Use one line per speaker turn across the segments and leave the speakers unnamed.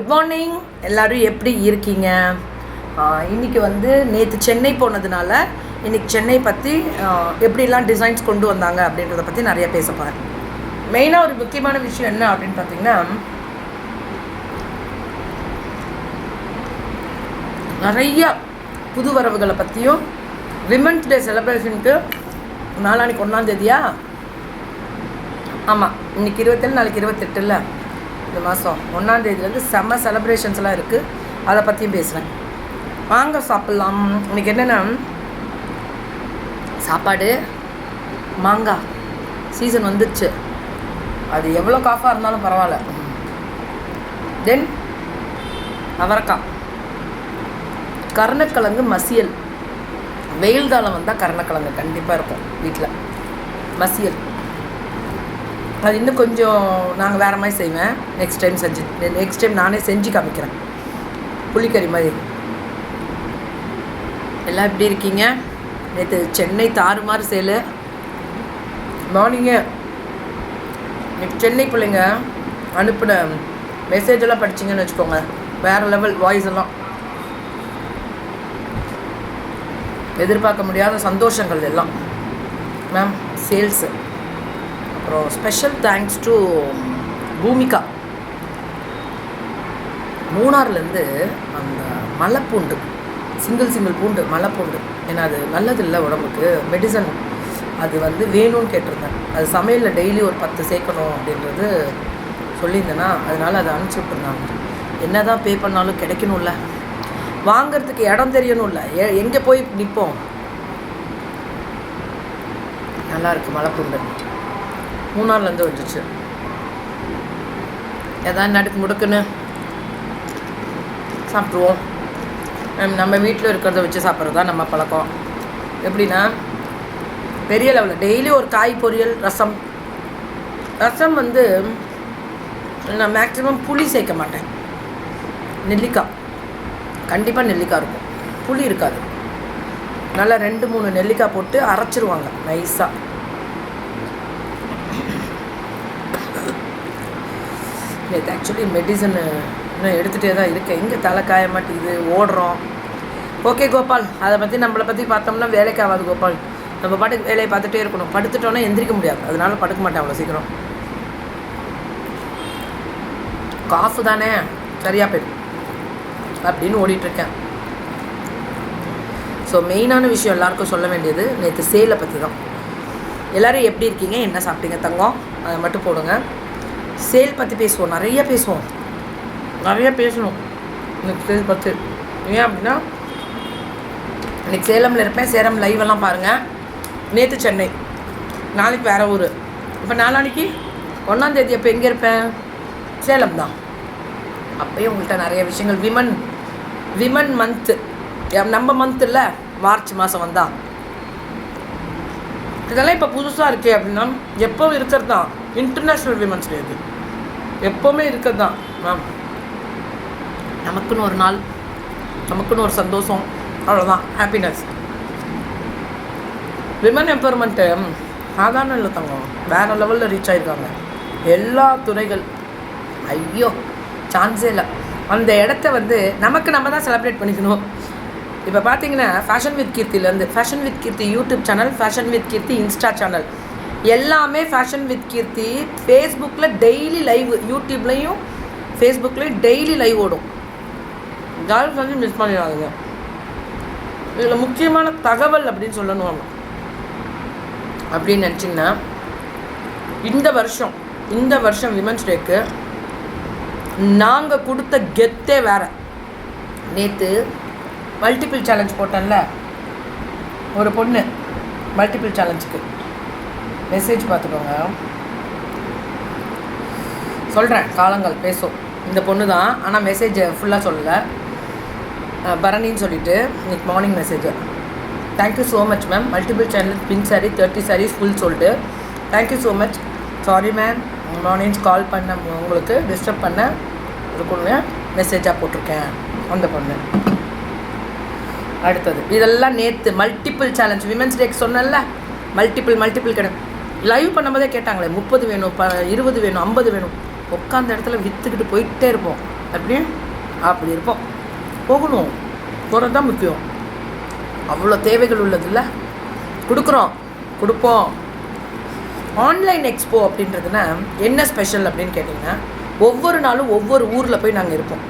Good morning. எல்லோரும் எப்படி இருக்கீங்க? இன்றைக்கி வந்து நேற்று சென்னை போனதுனால இன்றைக்கி சென்னை பற்றி எப்படிலாம் டிசைன்ஸ் கொண்டு வந்தாங்க அப்படின்றத பற்றி நிறைய பேச போகிறேன். மெயினாக ஒரு முக்கியமான விஷயம் என்ன அப்படின்னு பார்த்தீங்கன்னா, நிறையா புது வரவுகளை பற்றியும் விமென்ஸ் டே செலிப்ரேஷனுக்கு நாளானிக்கு 1ஆம் தேதியா? ஆமாம், இன்றைக்கி 27, நாளைக்கு 28 இல்லை, இந்த மாதம் 1ஆம் தேதியிலேருந்து செம்ம செலிப்ரேஷன்ஸ்லாம் இருக்குது. அதை பற்றியும் பேசுகிறேன். வாங்க சாப்பிட்லாம். இன்றைக்கி என்னென்னா சாப்பாடு மாங்காய் சீசன் வந்துடுச்சு. அது எவ்வளோ காஃபாக இருந்தாலும் பரவாயில்ல. தென் அவரைக்காய், கருணக்கிழங்கு மசியல். வெயில் காலம் வந்தால் கருணக்கிழங்கு கண்டிப்பாக இருக்கும் வீட்டில் மசியல். அது இன்னும் கொஞ்சம் நாங்கள் வேறு மாதிரி செய்வேன். நெக்ஸ்ட் டைம் நானே செஞ்சு காமிக்கிறேன். புளிக்கறி மாதிரி. எல்லாம் எப்படி இருக்கீங்க? நேற்று சென்னை தாறுமாறு சேலு. மார்னிங்கே சென்னை பிள்ளைங்க அனுப்பின மெசேஜெல்லாம் படிச்சிங்கன்னு வச்சுக்கோங்க, வேறு லெவல். வாய்ஸ் எல்லாம் எதிர்பார்க்க முடியாத சந்தோஷங்கள் எல்லாம். Ma'am sales. அப்புறம் ஸ்பெஷல் தேங்க்ஸ் டு பூமிகா. மூணார்லேருந்து அந்த மலைப்பூண்டு, சிங்கிள் பூண்டு, மலைப்பூண்டு, ஏன்னா அது நல்லதில்லை உடம்புக்கு, மெடிசன். அது வந்து வேணும்னு கேட்டிருந்தேன். அது சமையலில் டெய்லி ஒரு 10 சேர்க்கணும் அப்படின்றது சொல்லியிருந்தேன்னா, அதனால் அதை அனுப்பிச்சி விட்ருந்தாங்க. என்ன தான் பே பண்ணாலும் கிடைக்கணும்ல, வாங்கிறதுக்கு இடம் தெரியணும்ல, எங்கே போய் நிற்போம். நல்லாயிருக்கு மலைப்பூண்டு. மூணார்லேருந்து வந்துச்சு. எதாவது நடுக்கு முடுக்குன்னு சாப்பிட்ருவோம். நம்ம வீட்டில் இருக்கிறத வச்சு சாப்பிட்றது தான் நம்ம பழக்கம். எப்படின்னா, பெரிய லெவலில் டெய்லி ஒரு காய் பொரியல், ரசம் வந்து நான் மேக்ஸிமம் புளி சேர்க்க மாட்டேன். நெல்லிக்காய், கண்டிப்பாக நெல்லிக்காய் இருக்கும், புளி இருக்காது. நல்லா 2-3 நெல்லிக்காய் போட்டு அரைச்சிருவாங்க நைஸாக. நேற்று ஆக்சுவலி மெடிசன் இன்னும் எடுத்துகிட்டே தான் இருக்கேன். எங்கே தலை காய மாட்டேங்குது, ஓடுறோம். ஓகே கோபால், அதை பற்றி நம்மளை பற்றி பார்த்தோம்னா வேலைக்கு ஆகாது கோபால். நம்ம பாட்டுக்கு வேலையை பார்த்துட்டே இருக்கணும். படுத்துட்டோன்னா எந்திரிக்க முடியாது, அதனால படுக்க மாட்டேன் அவ்வளோ சீக்கிரம். காசு தானே சரியாக போயிடும் அப்படின்னு ஓடிட்டுருக்கேன். ஸோ மெயினான விஷயம் எல்லாருக்கும் சொல்ல வேண்டியது நேற்று சேலை பற்றி தான். எல்லோரும் எப்படி இருக்கீங்க, என்ன சாப்பிட்டீங்க தங்கம், அதை மட்டும் போடுங்க. சேல் பற்றி பேசுவோம், நிறைய பேசணும். இன்னைக்கு சேல் பற்றி. ஏன் அப்படின்னா, இன்றைக்கி சேலமில் இருப்பேன். சேலம் லைவெல்லாம் பாருங்கள். நேற்று சென்னை, நாளைக்கு வேறு ஊர். இப்போ நாளானிக்கு 1ஆம் தேதி அப்போ எங்கே இருப்பேன்? சேலம் தான். அப்போயும் உங்கள்கிட்ட நிறைய விஷயங்கள். விமன் மந்த்து, நம்ம மந்த் இல்லை, மார்ச் மாதம் வந்தால் இதெல்லாம் இப்போ புதுசாக இருக்கே அப்படின்னா, எப்போவும் இருக்கிறது தான் இன்டர்நேஷ்னல் விமன்ஸ் டே. இது எப்போவுமே இருக்கிறது தான் மேம். நமக்குன்னு ஒரு நாள், நமக்குன்னு ஒரு சந்தோஷம், அவ்வளோதான். ஹாப்பினஸ். விமன் எம்பவர்மெண்ட்டு சாதாரண இல்லை தங்கம், வேறு லெவலில் ரீச் ஆகிருக்காங்க எல்லா துறைகள். ஐயோ சான்ஸே இல்லை. அந்த இடத்த வந்து நம்ம தான் செலிப்ரேட் பண்ணிக்கணும். இப்போ பார்த்தீங்கன்னா ஃபேஷன் வித் கீர்த்திலேருந்து, fashion with Keerthi YouTube channel, fashion with Keerthi insta channel, எல்லாமே ஃபேஷன் வித் கீர்த்தி. ஃபேஸ்புக்கில் டெய்லி லைவ், யூடியூப்லேயும் ஃபேஸ்புக்லேயும் டெய்லி லைவ் ஓடும். கேர்ள்ஸ் வந்து மிஸ் பண்ணிடாதுங்க. இதில் முக்கியமான தகவல் அப்படின்னு சொல்லணும் அப்படின்னு நினச்சிங்கன்னா, இந்த வருஷம் விமன்ஸ் டேக்கு நாங்கள் கொடுத்த கெத்தே வேறு. நேற்று மல்டிபிள் சேலஞ்ச் போட்டேன்ல, ஒரு பொண்ணு மல்டிபிள் சேலஞ்சுக்கு மெசேஜ் பார்த்துக்கோங்க, சொல்கிறேன். காலங்கள் பேசும். இந்த பொண்ணு தான், ஆனால் மெசேஜ் ஃபுல்லாக சொல்லலை. பரணின்னு சொல்லிவிட்டு இன்னைக்கு morning message. Thank you so much ma'am, multiple channel pink sari 30 saris full சொல்லிட்டு thank you so much. Sorry ma'am, morning call பண்ண உங்களுக்கு டிஸ்டர்ப் பண்ண இருக்குன்னு மெசேஜாக போட்டிருக்கேன் அந்த பொண்ணு. அடுத்தது இதெல்லாம் நேற்று மல்டிபிள் சேலஞ்ச் விமென்ஸ் டேக்கு சொன்னல, மல்டிபிள் கிடையாது. லைவ் பண்ணும்போதே கேட்டாங்களே 30 வேணும், 20 வேணும், 50 வேணும். உட்காந்த இடத்துல விற்றுக்கிட்டு போயிட்டே இருப்போம். அப்படி அப்படி இருப்போம். போகணும், போகிறது தான் முக்கியம். அவ்வளோ தேவைகள் உள்ளதில்ல, கொடுப்போம். ஆன்லைன் எக்ஸ்போ அப்படின்றதுனா என்ன ஸ்பெஷல் அப்படின்னு கேட்டிங்கன்னா, ஒவ்வொரு நாளும் ஒவ்வொரு ஊரில் போய் நாங்கள் இருப்போம்.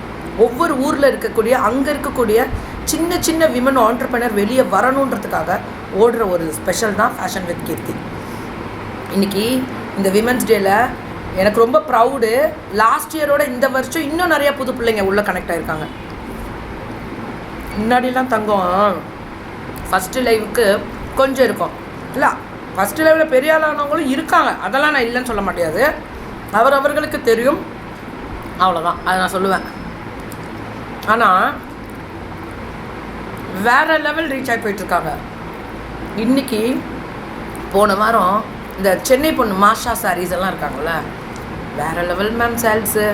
ஒவ்வொரு ஊரில் இருக்கக்கூடிய அங்கே இருக்கக்கூடிய சின்ன சின்ன விமன் ஆண்டர்ப்ரனர் வெளியே வரணுன்றதுக்காக ஓடுற ஒரு ஸ்பெஷல் தான் ஃபேஷன் வித் கீர்த்தி. இன்றைக்கி இந்த விமன்ஸ் டேயில் எனக்கு ரொம்ப ப்ரவுடு. லாஸ்ட் இயரோட இந்த வருஷம் இன்னும் நிறையா புது பிள்ளைங்க உள்ளே கனெக்ட் ஆகிருக்காங்க. முன்னாடிலாம் தங்கம் ஃபஸ்ட்டு லைவுக்கு கொஞ்சம் இருக்கும் இல்லை, ஃபஸ்ட்டு லைவில் பெரிய ஆளானவங்களும் இருக்காங்க, அதெல்லாம் நான் இல்லைன்னு சொல்ல முடியாது. அவர்களுக்கு தெரியும், அவ்வளோதான், அதை நான் சொல்லுவேன். ஆனால் வேறு லெவல் ரீச் ஆகி போயிட்டுருக்காங்க. இன்றைக்கி போன வாரம் இந்த சென்னை பொண்ணு மாஷா சாரீஸ் எல்லாம் இருக்காங்கள்ல, வேறு லெவல் மேம் சேல்ஸு.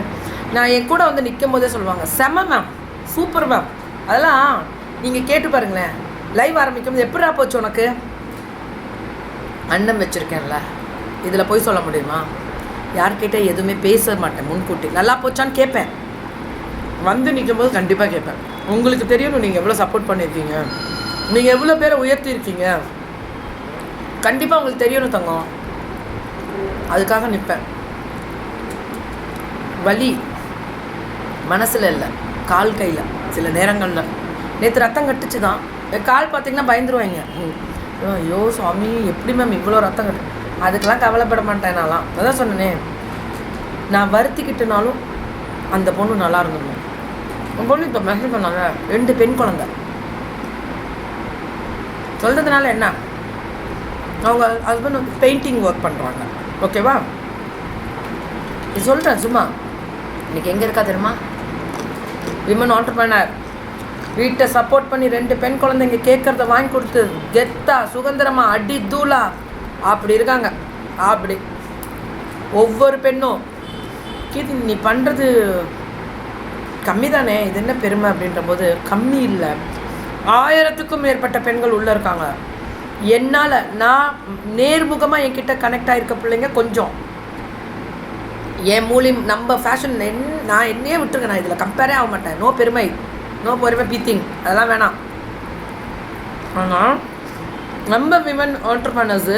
நான் என் கூட வந்து நிற்கும் போதே சொல்லுவாங்க, செம மேம், சூப்பர் மேம். அதெல்லாம் நீங்கள் கேட்டு பாருங்களேன். லைவ் ஆரம்பிக்கும் போது எப்படா போச்சு உனக்கு, அண்ணன் வச்சுருக்கேன்ல, இதில் போய் சொல்ல முடியுமா? யார்கிட்ட எதுவுமே பேச மாட்டேன் முன்கூட்டி. நல்லா போச்சான்னு கேட்பேன், வந்து நிற்கும்போது கண்டிப்பாக கேட்பேன். உங்களுக்கு தெரியணும் நீங்கள் எவ்வளோ சப்போர்ட் பண்ணியிருக்கீங்க, நீங்கள் எவ்வளோ பேரை உயர்த்தியிருக்கீங்க, கண்டிப்பாக உங்களுக்கு தெரியணும் தங்கம். அதுக்காக நிற்பேன். வலி மனசில் இல்லை, கால் கையில். சில நேரங்களில் நேற்று ரத்தம் கட்டுச்சு தான், கால் பார்த்திங்கன்னா பயந்துருவாங்க. ஐயோ சுவாமி, எப்படி மேம் இவ்வளோ ரத்தம் கட்டு? அதுக்கெல்லாம் கவலைப்பட மாட்டேன். நான்லாம் அதான் சொன்னேனே, நான் வருத்திக்கிட்டனாலும் அந்த பொண்ணு நல்லா இருந்தணும். உன் பொண்ணு இப்போ மெசேஜ் பண்ணாங்க, 2 பெண் குழந்தை. சொல்கிறதுனால என்ன, அவங்க ஹஸ்பண்ட் வந்து பெயிண்டிங் ஒர்க் பண்ணுறாங்க, ஓகேவா? இது சொல்கிறேன் சும்மா. இன்றைக்கி எங்கே இருக்கா தெரியுமா? விமன் ஆண்டர்ப்ரனர் வீட்டை சப்போர்ட் பண்ணி 2 பெண் குழந்தைங்க கேட்குறத வாங்கி கொடுத்து கெத்தா சுதந்திரமாக அடி தூளா அப்படி இருக்காங்க. அப்படி ஒவ்வொரு பெண்ணும் கீர்த்தி நீ பண்ணுறது கம்மி தானே, இது என்ன பெருமை அப்படின்ற போது, கம்மி இல்லை, 1000க்கும் மேற்பட்ட பெண்கள் உள்ளே இருக்காங்க. என்னால் நான் நேர்முகமாக என்கிட்ட கனெக்ட் ஆகிருக்க பிள்ளைங்க கொஞ்சம். என் மூலியம் நம்ம ஃபேஷன் நான் என்னையே விட்டுருங்க, நான் இதில் கம்பேரே ஆக மாட்டேன். நோ பெருமை பீத்திங், அதெல்லாம் வேணாம். ஆனால் நம்ம விமன் ஆண்டர்ப்ரனர்ஸு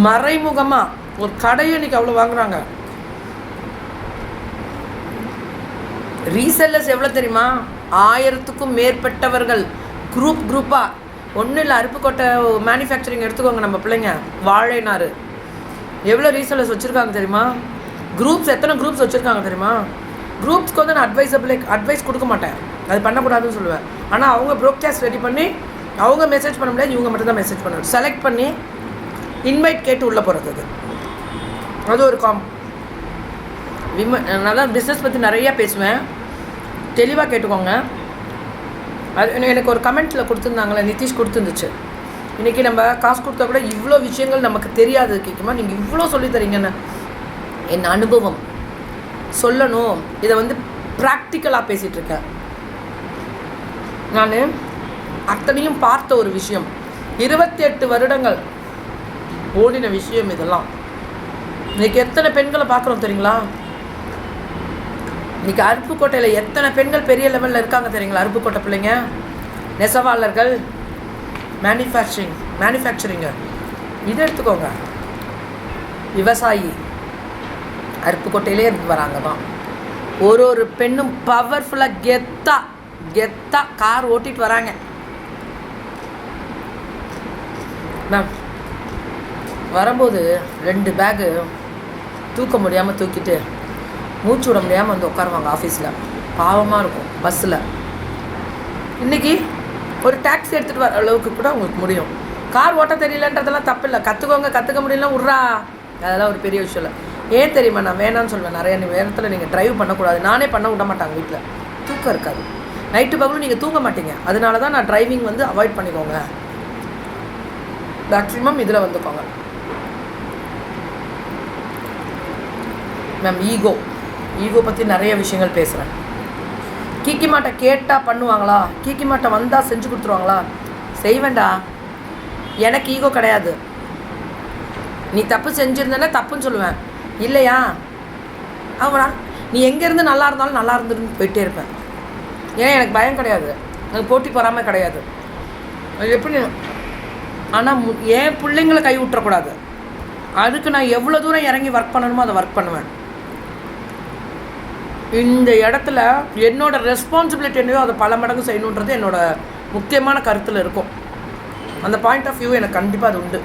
மறைமுகமாக ஒரு கடையை இன்றைக்கி அவ்வளோ வாங்குகிறாங்க. ரீசெல்லர்ஸ் எவ்வளோ தெரியுமா? 1000க்கும் மேற்பட்டவர்கள் குரூப்பாக. ஒன்றும் இல்லை, அருப்புக்கோட்டை மேனுஃபேக்சரிங் எடுத்துக்கோங்க. நம்ம பிள்ளைங்க வாழைநாறு எவ்வளோ ரீசெல்லர்ஸ் வச்சுருக்காங்க தெரியுமா? எத்தனை குரூப்ஸ் வச்சுருக்காங்க தெரியுமா? குரூப்ஸ்க்கு வந்து நான் அட்வைஸ் கொடுக்க மாட்டேன், அது பண்ணக்கூடாதுன்னு சொல்லுவேன். ஆனால் அவங்க ப்ரோட்காஸ்ட் ரெடி பண்ணி அவங்க மெசேஜ் பண்ண முடியாது, இவங்க மட்டும் தான் மெசேஜ் பண்ணணும். செலக்ட் பண்ணி இன்வைட் கேட்டு உள்ளே போகிறது. அது ஒரு நான் தான் பிஸ்னஸ் பற்றி நிறையா பேசுவேன், தெளிவாக கேட்டுக்கோங்க. அது எனக்கு ஒரு கமெண்ட்டில் கொடுத்துருந்தாங்களே, நிதிஷ் கொடுத்துருந்துச்சு, இன்றைக்கி நம்ம காசு கொடுத்தா கூட இவ்வளோ விஷயங்கள் நமக்கு தெரியாது கேட்குமா, நீங்கள் இவ்வளோ சொல்லித்தரீங்கன்னு. என் அனுபவம் சொல்லணும், இதை வந்து ப்ராக்டிக்கலாக பேசிகிட்ருக்கேன். நான் அத்தனையும் பார்த்த ஒரு விஷயம், 28 வருடங்கள் ஓடின விஷயம் இதெல்லாம். இன்றைக்கி எத்தனை பெண்களை பார்க்குறோம் தெரியுங்களா? இன்றைக்கி அருப்புக்கோட்டையில் எத்தனை பெண்கள் பெரிய லெவலில் இருக்காங்க தெரியுங்களா? அருப்புக்கோட்டை பிள்ளைங்க, நெசவாளர்கள், மேனுஃபேக்சரிங்கு இது எடுத்துக்கோங்க, விவசாயி அருப்புக்கோட்டையிலே இருந்து வராங்க தான். ஒரு பெண்ணும் பவர்ஃபுல்லாக கெத்தா கார் ஓட்டிகிட்டு வராங்க. மேம் வரும்போது 2 பேகு தூக்க முடியாமல் தூக்கிட்டு மூச்சு விட முடியாமல் வந்து உட்காருவாங்க ஆஃபீஸில். பாவமாக இருக்கும். பஸ்ஸில் இன்றைக்கி ஒரு டாக்ஸி எடுத்துகிட்டு வர அளவுக்கு கூட உங்களுக்கு முடியும். கார் ஓட்ட தெரியலன்றதெல்லாம் தப்பு இல்லை, கற்றுக்க முடியலாம் விட்றா, அதெல்லாம் ஒரு பெரிய விஷயம் இல்லை. ஏன் தெரியுமா நான் வேணான்னு சொல்வேன்? நிறைய நேரத்தில் நீங்கள் ட்ரைவ் பண்ணக்கூடாது. நானே பண்ண விட மாட்டாங்க வீட்டில், தூக்கம் இருக்காது, நைட்டு பகலும் நீங்கள் தூங்க மாட்டீங்க. அதனால தான் நான் ட்ரைவிங் வந்து அவாய்ட் பண்ணிக்கோங்க, மேக்ஸிமம் இதில் வந்துக்கோங்க. மேம் ஈகோ பற்றி நிறைய விஷயங்கள் பேசுகிறேன். கீக்கி மாட்டை கேட்டால் பண்ணுவாங்களா? கீக்கி மாட்டை வந்தால் செஞ்சு கொடுத்துருவாங்களா? செய்வேண்டா, எனக்கு ஈகோ கிடையாது. நீ தப்பு செஞ்சுருந்தேன்னா தப்புன்னு சொல்லுவேன், இல்லையா அவனால் நீ எங்கேருந்து நல்லா இருந்தாலும் நல்லா இருந்துருந்து போயிட்டே இருப்பேன். ஏன் எனக்கு பயம் கிடையாது, எனக்கு போட்டி பொறாமல் கிடையாது. அது எப்படி ஆனால் என் பிள்ளைங்களை கை விட்டுறக்கூடாது. அதுக்கு நான் எவ்வளோ தூரம் இறங்கி ஒர்க் பண்ணணுமோ அதை ஒர்க் பண்ணுவேன். இந்த இடத்துல என்னோடய ரெஸ்பான்சிபிலிட்டி என்னையோ அதை பல மடங்கு செய்யணுன்றது என்னோடய முக்கியமான கருத்தில் இருக்கும். அந்த பாயிண்ட் ஆஃப் வியூ எனக்கு கண்டிப்பாக அது உண்டு.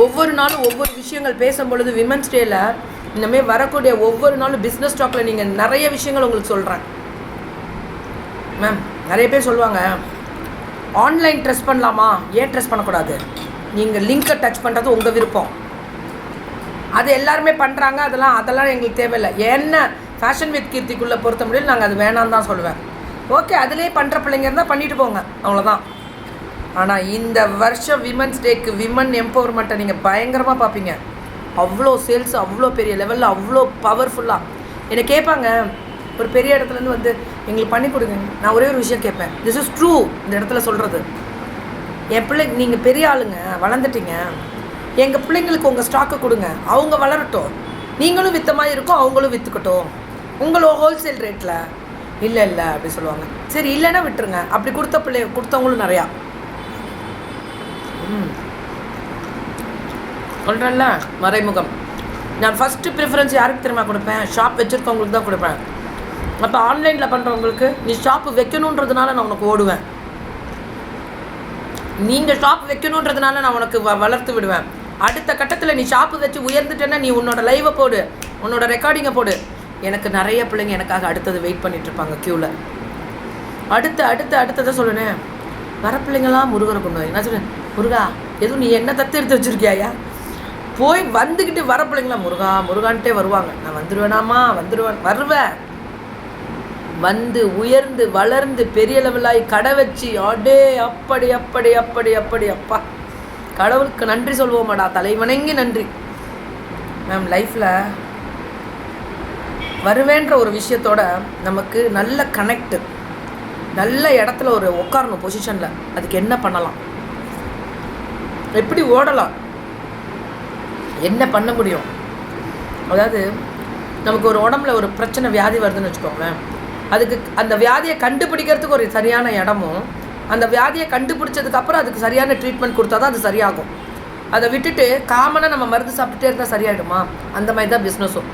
ஒவ்வொரு நாளும் ஒவ்வொரு விஷயங்கள் பேசும்பொழுது விமன்ஸ் டேயில் இந்தமாரி வரக்கூடிய ஒவ்வொரு நாளும் பிஸ்னஸ் டாக்கில் நீங்கள் நிறைய விஷயங்கள் உங்களுக்கு சொல்கிறேன் மேம். நிறைய பேர் சொல்லுவாங்க ஆன்லைன் ட்ரெஸ் பண்ணலாமா, ஏன் ட்ரெஸ் பண்ணக்கூடாது, நீங்கள் லிங்கை டச் பண்ணுறது உங்கள் விருப்பம், அது எல்லாருமே பண்ணுறாங்க, அதெல்லாம் எங்களுக்கு தேவையில்லை. என்ன ஃபேஷன் வித் கீர்த்திக்குள்ளே பொறுத்த முடியும் நாங்கள் அது வேணான்னு தான் சொல்லுவேன். ஓகே, அதிலே பண்ணுற பிள்ளைங்க இருந்தால் பண்ணிட்டு போங்க, அவ்வளோதான். ஆனால் இந்த வருஷம் விமன்ஸ் டேக்கு விமன் எம்பவர்மெண்ட்டை நீங்கள் பயங்கரமாக பார்ப்பீங்க. அவ்வளோ சேல்ஸ், அவ்வளோ பெரிய லெவலில், அவ்வளோ பவர்ஃபுல்லாக. என்னை கேட்பாங்க ஒரு பெரிய இடத்துலேருந்து வந்து எங்களுக்கு பண்ணி கொடுங்க. நான் ஒரே ஒரு விஷயம் கேட்பேன், திஸ் இஸ் ட்ரூ. இந்த இடத்துல சொல்கிறது, என் பிள்ளைங்க நீங்கள் பெரிய ஆளுங்க, வளர்ந்துட்டீங்க, எங்கள் பிள்ளைங்களுக்கு உங்கள் ஸ்டாக்கை கொடுங்க, அவங்க வளரட்டும், நீங்களும் விற்ற மாதிரி இருக்கும், அவங்களும் விற்றுக்கட்டும் உங்களோட ஹோல்சேல் ரேட்டில். இல்லை அப்படி சொல்லுவாங்க. சரி இல்லைன்னா விட்டுருங்க. அப்படி கொடுத்தவங்களும் நிறையா. சொல்கிறேன்ல, மறைமுகம். நான் ஃபஸ்ட்டு ப்ரிஃபரன்ஸ் யாருக்கு தெரியுமா கொடுப்பேன்? ஷாப் வச்சுருக்கவங்களுக்கு தான் கொடுப்பேன். அப்போ ஆன்லைனில் பண்ணுறவங்களுக்கு நீ ஷாப்பு வைக்கணுன்றதுனால நான் உனக்கு ஓடுவேன், நீங்கள் ஷாப் வைக்கணுன்றதுனால நான் உனக்கு வளர்த்து விடுவேன். அடுத்த கட்டத்தில் நீ ஷாப்பு வச்சு உயர்ந்துட்டேன்னா நீ உன்னோட லைவை போடு, உன்னோட ரெக்கார்டிங்கை போடு. எனக்கு நிறைய பிள்ளைங்க எனக்காக அடுத்தது வெயிட் பண்ணிகிட்ருப்பாங்க க்யூவில். அடுத்ததை சொல்லுனேன். வர பிள்ளைங்களாம் முருகரை கொண்டு வர. நான் சொல்லுவேன், முருகா எதுவும் நீ என்ன தத்து எடுத்து வச்சுருக்கியாயா? போய் வந்துக்கிட்டு வர பிள்ளைங்களாம் முருகான்ட்டே வருவாங்க. நான் வந்துடுவேனாமா, வருவேன். வந்து உயர்ந்து வளர்ந்து பெரிய லெவலாகி கடை வச்சு அடே அப்படி அப்பா, கடவுளுக்கு நன்றி சொல்வோமாடா, தலைவணங்கி நன்றி. மேம் லைஃப்பில் வருவேன்ற ஒரு விஷயத்தோட நமக்கு நல்ல கனெக்டு, நல்ல இடத்துல ஒரு உட்காரணும் பொசிஷனில். அதுக்கு என்ன பண்ணலாம், எப்படி ஓடலாம், என்ன பண்ண முடியும்? அதாவது நமக்கு ஒரு உடம்புல ஒரு பிரச்சனை வியாதி வருதுன்னு வச்சுக்கோங்களேன், அதுக்கு அந்த வியாதியை கண்டுபிடிக்கிறதுக்கு ஒரு சரியான இடமும், அந்த வியாதியை கண்டுபிடிச்சதுக்கப்புறம் அதுக்கு சரியான ட்ரீட்மெண்ட் கொடுத்தா தான் அது சரியாகும். அதை விட்டுட்டு காமனாக நம்ம மருந்து சாப்பிட்டுட்டே இருந்தால் சரியாயிடுமா? அந்த மாதிரி தான் பிஸ்னஸும்.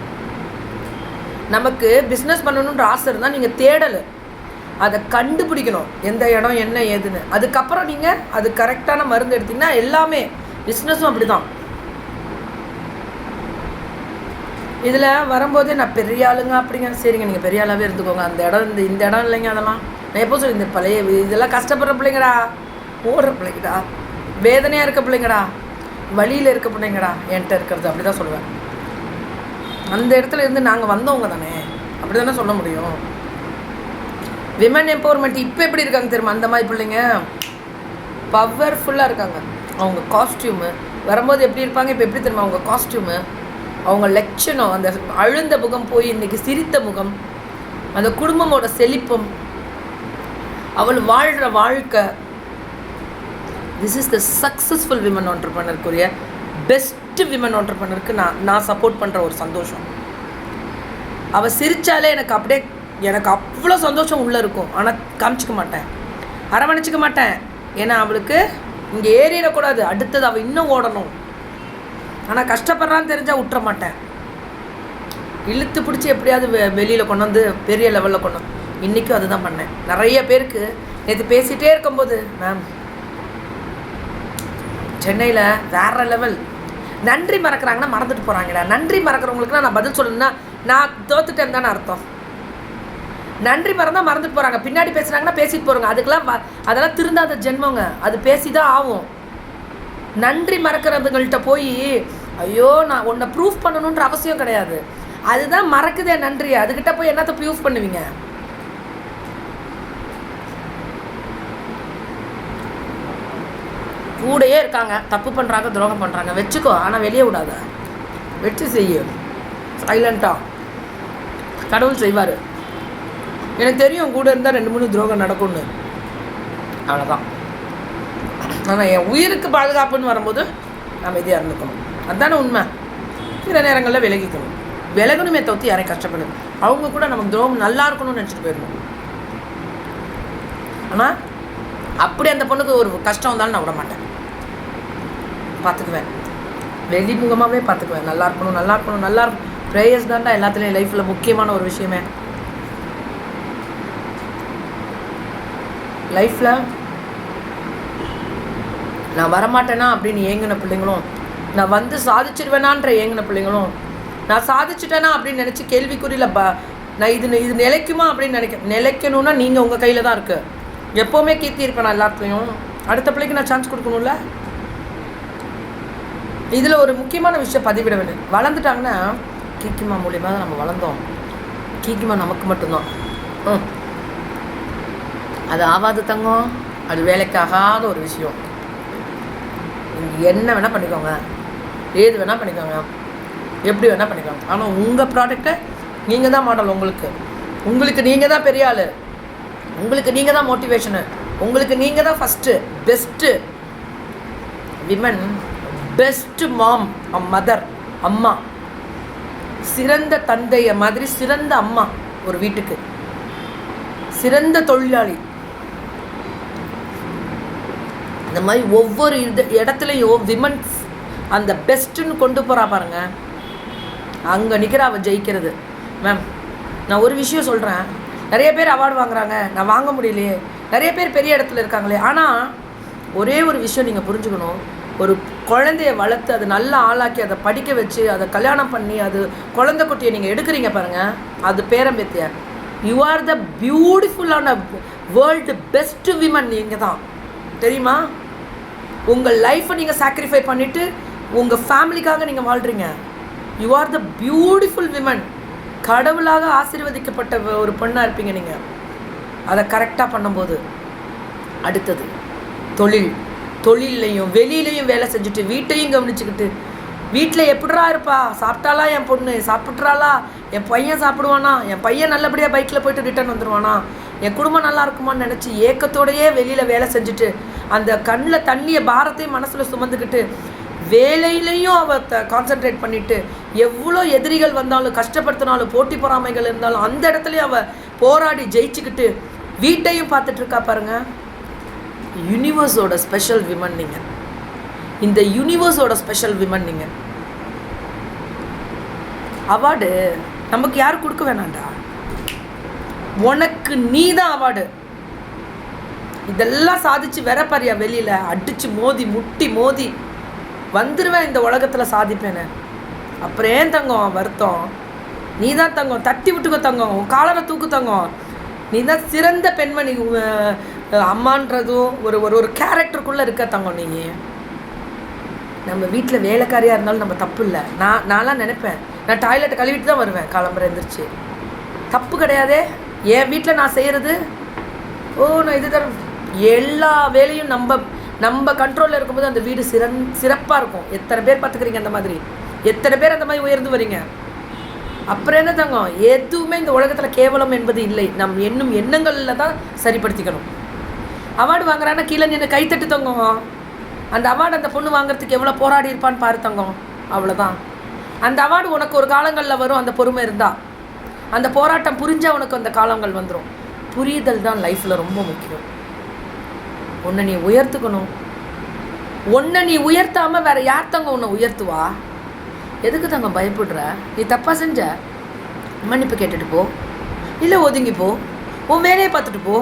நமக்கு பிஸ்னஸ் பண்ணணுன்ற ஆசை இருந்தால் நீங்கள் தேடலை அதை கண்டுபிடிக்கணும், எந்த இடம் என்ன ஏதுன்னு. அதுக்கப்புறம் நீங்கள் அது கரெக்டான மருந்து எடுத்திங்கன்னா எல்லாமே. பிஸ்னஸும் அப்படி தான். இதில் வரும்போதே நான் பெரிய ஆளுங்க அப்படிங்க. சரிங்க, நீங்கள் பெரிய ஆளாகவே இருந்துக்கோங்க. அந்த இடம் இந்த இடம் இல்லைங்க. அதெல்லாம் நான் எப்போ சொல்லி, இந்த பழைய இதெல்லாம் கஷ்டப்படுற பிள்ளைங்கடா, ஓடுற பிள்ளைங்கடா, வேதனையாக இருக்க பிள்ளைங்கடா, வழியில் இருக்க பிள்ளைங்கடா என்கிட்ட இருக்கிறது. அப்படி தான் சொல்லுவேன். அந்த இடத்துல இருந்து நாங்கள் வந்தவங்க தானே, அப்படி தானே சொல்ல முடியும். விமன் எம்பவர்மெண்ட் இப்போ எப்படி இருக்காங்க தெரியுமா? அந்த மாதிரி பிள்ளைங்க பவர்ஃபுல்லாக இருக்காங்க. அவங்க காஸ்டியூமு வரும்போது எப்படி இருப்பாங்க, இப்போ எப்படி தெரியுமா? அவங்க காஸ்டியூமு, அவங்க லட்சணம், அந்த அழுந்த முகம் போய் இன்றைக்கி சிரித்த முகம், அந்த குடும்பமோட செழிப்பம், அவள் வாழ்கிற வாழ்க்கை. This is the successful women ஆண்டர்ப்ரனருக்குரிய பெஸ்ட்டு விமன் ஆண்டர்ப்ரனருக்கு நான் சப்போர்ட் பண்ணுற ஒரு சந்தோஷம். அவள் சிரித்தாலே எனக்கு அவ்வளோ சந்தோஷம் உள்ளே இருக்கும். ஆனால் காமிச்சிக்க மாட்டேன், அரவணைச்சிக்க மாட்டேன். ஏன்னா அவளுக்கு இங்கே ஏறிடக்கூடாது, அடுத்தது அவள் இன்னும் ஓடணும். ஆனால் கஷ்டப்படுறான்னு தெரிஞ்சால் விட்டுற மாட்டேன். இழுத்து பிடிச்சி எப்படியாவது வெளியில் கொண்டு வந்து பெரிய லெவலில் கொண்டு வந்து இன்றைக்கும் அதுதான் பண்ணேன். நிறைய பேருக்கு நேற்று பேசிகிட்டே இருக்கும்போது, மேம் சென்னையில் வேறு லெவல், நன்றி மறக்கிறாங்கன்னா மறந்துட்டு போகிறாங்கடா. நன்றி மறக்கிறவங்களுக்குலாம் நான் பதில் சொல்லணுன்னா நான் தோத்துட்டேன்னு தானே அர்த்தம். நன்றி மறந்தால் மறந்துட்டு போகிறாங்க, பின்னாடி பேசுகிறாங்கன்னா பேசிட்டு போகிறாங்க. அதெல்லாம் திருந்தாத ஜென்மங்க, அது பேசி தான் ஆகும். நன்றி மறக்கிறதுங்கள்ட்ட போய் ஐயோ நான் உன்னை ப்ரூஃப் பண்ணணுன்ற அவசியம் கிடையாது. அதுதான் மறக்குதே நன்றி. அதுக்கிட்ட போய் என்னத்தை ப்ரூஃப் பண்ணுவீங்க? கூடையே இருக்காங்க, தப்பு பண்ணுறாங்க, துரோகம் பண்ணுறாங்க, வச்சுக்கோ. ஆனால் வெளியே விடாத, வச்சு செய்ய சைலண்ட்டாக. கடவுள் செய்வார். எனக்கு தெரியும் கூட இருந்தால் 2-3 துரோகம் நடக்கும்னு, அவ்வளோதான். ஆனால் என் உயிருக்கு பாதுகாப்புன்னு வரும்போது நம்ம இதையாக இருந்துக்கணும். அதுதானே உண்மை. சில நேரங்களில் விலகிக்கணும். விலகணுமே தவிர்த்து யாரையும் கஷ்டப்படணும். அவங்க கூட நமக்கு துரோகம் நல்லா இருக்கணும்னு நினச்சிட்டு போயிடணும். ஆனால் அப்படி அந்த பொண்ணுக்கு ஒரு கஷ்டம் வந்தாலும் நான் விட மாட்டேன், பார்த்துக்குவேன். வெளிமுகமாகவே பார்த்துக்குவேன். நல்லா இருக்கணும், நல்லா இருக்கணும், நல்லா இருக்கும். ப்ரேயர்ஸ் தான்டா எல்லாத்துலேயும் லைஃப்பில் முக்கியமான ஒரு விஷயமே. லைஃப்பில் நான் வரமாட்டேனா அப்படின்னு ஏங்கின பிள்ளைங்களும், நான் வந்து சாதிச்சிடுவேனான்ற ஏங்கின பிள்ளைங்களும், நான் சாதிச்சிட்டேனா அப்படின்னு நினச்சி கேள்விக்குறியில் நான் இது நிலைக்குமா அப்படின்னு நிலைக்கணும்னா நீங்கள் உங்கள் கையில் தான் இருக்குது. எப்போவுமே கீர்த்தி இருப்பேன் நான் எல்லாத்துலேயும். அடுத்த பிள்ளைக்கு நான் சான்ஸ் கொடுக்கணும்ல. இதில் ஒரு முக்கியமான விஷயம் பதிவிட வேண்டும். வளர்ந்துட்டாங்கன்னா கீக்கிமா மூலியமாக தான் நம்ம வளர்ந்தோம், கீக்கிமா நமக்கு மட்டும்தான். அது ஆகாது தங்கம், அது வேலைக்கு ஆகாத ஒரு விஷயம். நீங்கள் என்ன வேணால் பண்ணிக்கோங்க, ஏது வேணால் பண்ணிக்கோங்க, எப்படி வேணால் பண்ணிக்கோங்க. ஆனால் உங்கள் ப்ராடக்டை நீங்கள் தான் மாடல். உங்களுக்கு நீங்கள் தான் பெரிய ஆள், உங்களுக்கு நீங்கள் தான் மோட்டிவேஷனு, உங்களுக்கு நீங்கள் தான் ஃபஸ்ட்டு பெஸ்ட்டு விமன், பெஸ்ட்டு மாம், மதர், அம்மா, சிறந்த தந்தைய மாதிரி சிறந்த அம்மா ஒரு வீட்டுக்கு, சிறந்த தொழிலாளி. இந்த மாதிரி ஒவ்வொரு இடத்துலையும் விமன்ஸ் அந்த பெஸ்ட்டுன்னு கொண்டு போகிறா பாருங்க, அங்கே நிற்கிற அவள் ஜெயிக்கிறது. மேம் நான் ஒரு விஷயம் சொல்கிறேன், நிறைய பேர் அவார்டு வாங்குறாங்க, நான் வாங்க முடியலையே, நிறைய பேர் பெரிய இடத்துல இருக்காங்களே. ஆனால் ஒரே ஒரு விஷயம் நீங்கள் புரிஞ்சுக்கணும், ஒரு குழந்தைய வளர்த்து அதை நல்லா ஆளாக்கி அதை படிக்க வச்சு அதை கல்யாணம் பண்ணி அது குழந்தை குட்டியை நீங்கள் எடுக்கிறீங்க பாருங்கள், அது பேரம்பேத்திய. யூ ஆர் த பியூட்டிஃபுல்லான வேர்ல்டு பெஸ்ட்டு விமன். நீங்கள் தான் தெரியுமா? உங்கள் லைஃப்பை நீங்கள் சாக்ரிஃபை பண்ணிவிட்டு உங்கள் ஃபேமிலிக்காக நீங்கள் வாழ்கிறீங்க. You are the beautiful women. கடவுளாக ஆசீர்வதிக்கப்பட்ட ஒரு பெண்ணாக இருப்பீங்க நீங்கள், அதை கரெக்டாக பண்ணும்போது. அடுத்தது தொழில்லையும் வெளியிலையும் வேலை செஞ்சுட்டு வீட்டையும் கவனிச்சுக்கிட்டு, வீட்டில் எப்படிரா இருப்பா, சாப்பிட்டாலா என் பொண்ணு, சாப்பிட்றாளா என் பையன், சாப்பிடுவானா என் பையன், நல்லபடியாக பைக்கில் போய்ட்டு ரிட்டர்ன் வந்துடுவானா, என் குடும்பம் நல்லா இருக்குமான்னு நினச்சி ஏக்கத்தோடையே வெளியில் வேலை செஞ்சுட்டு அந்த கண்ணில் தண்ணியை பாரத்தையும் மனசில் சுமந்துக்கிட்டு வேலையிலையும் அவள் கான்சென்ட்ரேட் பண்ணிவிட்டு, எவ்வளோ எதிரிகள் வந்தாலும் கஷ்டப்படுத்தினாலும் போட்டி பொறாமைகள் இருந்தாலும் அந்த இடத்துலையும் அவள் போராடி ஜெயிச்சுக்கிட்டு வீட்டையும் பார்த்துட்ருக்கா பாருங்கள். யூனிவர்ஸோட ஸ்பெஷல் விமன் நீங்கள், இந்த யூனிவர்ஸோட ஸ்பெஷல் விமன் நீங்கள். அவார்டு நமக்கு யாரும் கொடுக்க வேணாண்டா, உனக்கு நீ தான் அவார்டு. இதெல்லாம் சாதிச்சு வரப்பாரியா வெளியில் அடித்து மோதி முட்டி மோதி வந்துடுவேன், இந்த உலகத்தில் சாதிப்பேன்னு. அப்புறம் ஏன் தங்கம் வருத்தம்? நீ தான் தங்கம், தட்டி விட்டுக்கோ தங்கம், உன் காலரை தூக்கு தங்கம். நீ தான் சிறந்த பெண்மணி. அம்மான்றதும் ஒரு கேரக்டருக்குள்ளே இருக்க தங்கம். நீ நம்ம வீட்டில் வேலைக்காரியாக இருந்தாலும் நம்ம தப்பு இல்லை. நான்லாம் நினைப்பேன், நான் டாய்லெட்டை கழுவிட்டு தான் வருவேன் காலம்பரை எழுந்திரிச்சு, தப்பு கிடையாதே. என் வீட்டில் நான் செய்கிறது, நான் இது தர எல்லா வேலையும் நம்ம கண்ட்ரோலில் இருக்கும்போது அந்த வீடு சிறப்பாக இருக்கும். எத்தனை பேர் பார்த்துக்கிறீங்க அந்த மாதிரி, எத்தனை பேர் அந்த மாதிரி உயர்ந்து வரீங்க. அப்புறம் என்ன தங்கம், எதுவுமே இந்த உலகத்தில் கேவலம் என்பது இல்லை. நம் எண்ணும் எண்ணங்களில் தான் சரிப்படுத்திக்கணும். அவார்டு வாங்குறான்னா கீழே நின்று கைத்தட்டு தங்கம். அந்த அவார்டு அந்த பொண்ணு வாங்குறதுக்கு எவ்வளோ போராடி இருப்பான்னு பாரு தங்கம். அவ்வளோதான். அந்த அவார்டு உனக்கு ஒரு காலங்களில் வரும், அந்த பொறுமை இருந்தால். அந்த போராட்டம் புரிஞ்சால் உனக்கு அந்த காலங்கள் வந்துடும். புரிதல் தான் லைஃப்பில் ரொம்ப முக்கியம். உன்னை நீ உயர்த்துக்கணும். உன்னை நீ உயர்த்தாமல் வேறு யார் தங்க உன்னை உயர்த்துவா? எதுக்கு தங்க பயப்படுற? நீ தப்பாக செஞ்ச மன்னிப்பு கேட்டுட்டு போ, இல்லை ஒதுங்கி போ, உன் வேலையை பார்த்துட்டு போ.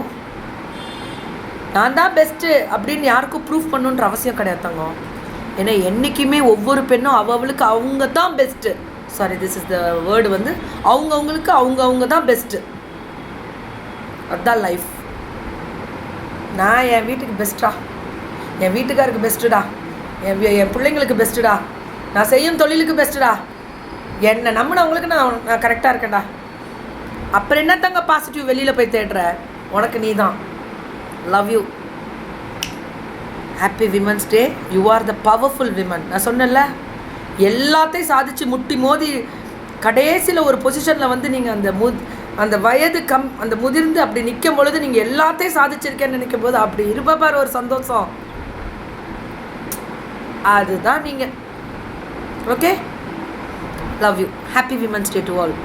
நான் தான் பெஸ்ட்டு அப்படின்னு யாருக்கும் ப்ரூஃப் பண்ணுன்ற அவசியம் கிடையாது தங்கம். ஏன்னா என்றைக்குமே ஒவ்வொரு பெண்ணும் அவளுக்கு அவங்க தான் best. Sorry, this is the word வந்து அவங்கவுங்களுக்கு அவங்க தான் பெஸ்ட்டு. அதுதான் லைஃப். நான் என் வீட்டுக்கு பெஸ்ட்டா, என் வீட்டுக்காருக்கு பெஸ்ட்டுடா, என் பிள்ளைங்களுக்கு பெஸ்ட்டுடா, நான் செய்யும் தொழிலுக்கு பெஸ்ட்டுடா, என்னை நம்பினவங்களுக்கு நான் கரெக்டாக இருக்கேன்டா. அப்புறம் என்ன தங்க பாசிட்டிவ் வெளியில் போய் தேடுற? உனக்கு நீ தான். Love you. Happy women's day. You are the powerful women. நான் சொன்னேன்ல, எல்லாத்தையும் சாதித்து முட்டி மோதி கடைசியில் ஒரு பொசிஷனில் வந்து நீங்கள் அந்த வயது அந்த முதிர்ந்து அப்படி நிற்கும் பொழுது நீங்கள் எல்லாத்தையும் சாதிச்சிருக்கேன்னு நினைக்கும் போது அப்படி இருப்பார் ஒரு சந்தோஷம். அதுதான் நீங்கள். Okay, love you. Happy women's day to all.